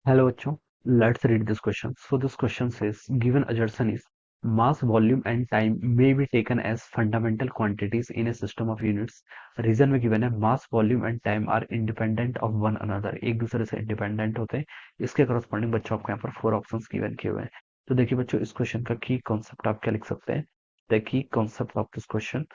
Hello, Acho. Let's read this question. So this question says, given assertion is mass, volume, and time may be taken as fundamental quantities in a system of units. Reason में given है mass, volume and time are independent of one another. एक दूसरे से independent होते हैं. इसके corresponding बच्चों आपको यहाँ पर four options given किए हुए हैं. तो देखिए बच्चों इस क्वेश्चन का की कॉन्सेप्ट आप क्या लिख सकते हैं. The key concept of this question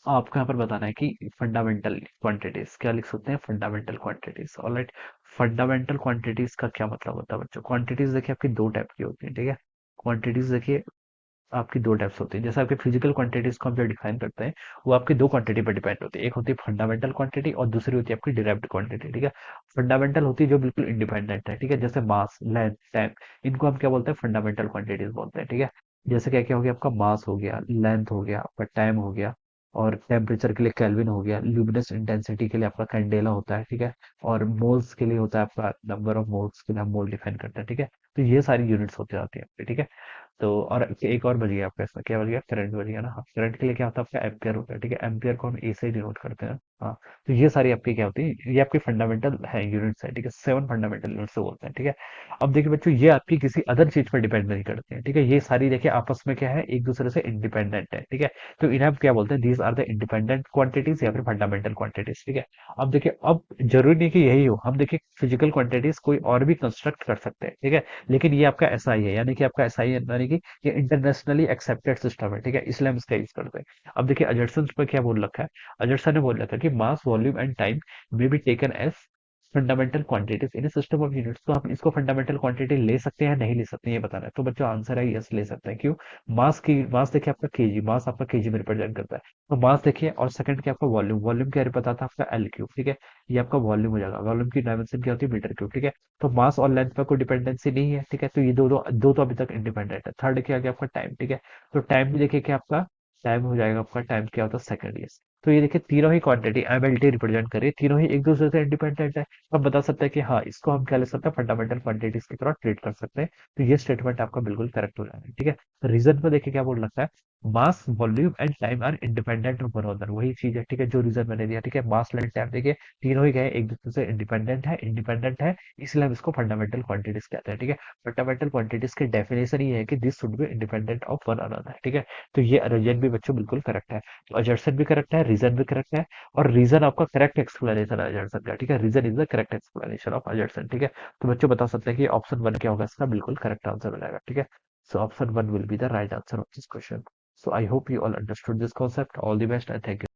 आपको यहाँ पर बताना है कि फंडामेंटल क्वांटिटीज क्या लिख सकते हैं. Fundamental quantities. Alright. Fundamental quantities का क्या मतलब होता है बच्चों. क्वांटिटीज देखिए आपकी दो टाइप की होती है. ठीक है. क्वांटिटीज देखिए आपकी दो टाइप्स होती है. जैसे आपके फिजिकल क्वांटिटीज को हम जो डिफाइन करते हैं वो आपकी दो क्वांटिटी पर डिपेंड होती है. एक होती है फंडामेंटल क्वांटिटी और दूसरी होती है आपकी डिराइव्ड क्वांटिटी. ठीक है. फंडामेंटल होती है जो बिल्कुल इंडिपेंडेंट है. ठीक है. जैसे मास, लेंथ, टाइम, इनको हम क्या बोलते हैं. फंडामेंटल क्वांटिटीज बोलते हैं. ठीक है. जैसे क्या क्या हो गया आपका मास हो गया, लेंथ हो गया, आपका टाइम हो गया, और टेम्परेचर के लिए केल्विन हो गया, ल्यूमिनस इंटेंसिटी के लिए आपका कैंडेला होता है. ठीक है. और मोल्स के लिए होता है आपका नंबर ऑफ मोल्स के लिए हम मोल डिफाइन करते हैं. ठीक है. तो ये सारी यूनिट्स होती जाती है. ठीक है. तो और एक और बच गया आपका. इसमें क्या बच गया. करंट बच गया ना. हाँ, करंट के लिए क्या होता है आपका एम्पियर होता है. ठीक है. एम्पियर को हम ए से डिनोट करते हैं. हाँ. तो ये सारी आपकी क्या होती है. ये आपकी फंडामेंटल है यूनिट्स है. ठीक है. 7 फंडामेंटल यूनिट्स से बोलते हैं. ठीक है. अब देखिए बच्चों ये आपकी किसी अदर चीज पर डिपेंड नहीं करते हैं. ठीक है. ये सारी देखिए आपस में क्या है, एक दूसरे से इंडिपेंडेंट है. ठीक है. तो इन्हें हम क्या बोलते हैं. These are the independent quantities या फिर फंडामेंटल क्वांटिटीज. ठीक है. अब देखिए अब जरूरी नहीं कि यही हो. हम देखिए फिजिकल क्वांटिटीज कोई और भी कंस्ट्रक्ट कर सकते हैं. ठीक है. लेकिन ये आपका एसआई है. यानी कि आपका एसआई यानी कि ये इंटरनेशनली एक्सेप्टेड सिस्टम है. ठीक है. इसलिए हम इसका यूज करते हैं. अब देखिए अजर्सन पर क्या बोल रखा है. अजर्सन ने बोल रखा है कि mass, volume and time may be taken as fundamental quantities in system of units. तो हम इसको फंडामेंटल क्वांटिटी ले सकते हैं नहीं ले सकते हैं ये बताना है. तो बच्चों आंसर है यस, ले सकते हैं. क्यों. मास देखिए आपका केजी, मास आपका केजी में रिप्रेजेंट करता है. तो मास देखिए. और सेकंड क्या आपका वॉल्यूम. वॉल्यूम क्या पता था आपका एल क्यूब. ठीक है. ये आपका वॉल्यूम हो जाएगा. वॉल्यूम की डायमेंशन क्या होती है. Metre cube. ठीक है. तो मास और लेंथ पर कोई डिपेंडेंसी नहीं है. ठीक है. तो ये दो दो दो तो अभी तक इंडिपेंडेंट है. थर्ड क्या आ गया आपका टाइम. ठीक है. तो टाइम भी देखिए क्या आपका टाइम हो जाएगा. आपका टाइम क्या होता है. सेकंड. यस. तो ये देखिए तीनों ही क्वांटिटी एमएलटी रिप्रेजेंट कर रही है. तीनों ही एक दूसरे से इंडिपेंडेंट है. अब बता सकते हैं कि हाँ इसको हम क्या ले सकते हैं. फंडामेंटल क्वांटिटीज की तरह ट्रीट कर सकते हैं. तो ये स्टेटमेंट आपका बिल्कुल करेक्ट हो जाएगा. ठीक है. रीजन पे देखिए क्या बोल रखा है. Mass, volume and time are independent of one another. वही चीज है. ठीक है. जो रीजन मैंने दिया. ठीक है. मास, लेंथ, टाइम देखिए तीनों ही क्या है, एक दूसरे से इंडिपेंडेंट है. इसलिए हम इसको फंडामेंटल क्वांटिटीज कहते हैं. ठीक है. फंडामेंटल क्वांटिटीज की डेफिनेशन ये है कि this should be independent of one another. ठीक है. तो ये रीजन भी बच्चों बिल्कुल करेक्ट है. तो अजर्सन भी करेक्ट है, रीजन भी करेक्ट है. और रीजन आपका करेक्ट एक्सप्लेनेशन है अजर्सन का. ठीक है. Reason is the correct explanation of assertion. ठीक है. तो बच्चों बता सकते हैं कि ऑप्शन वन क्या होगा. इसका बिल्कुल करेक्ट आंसर हो जाएगा. ठीक है. So option one will be the right answer of this question. So I hope you all understood this concept. All the best and thank you.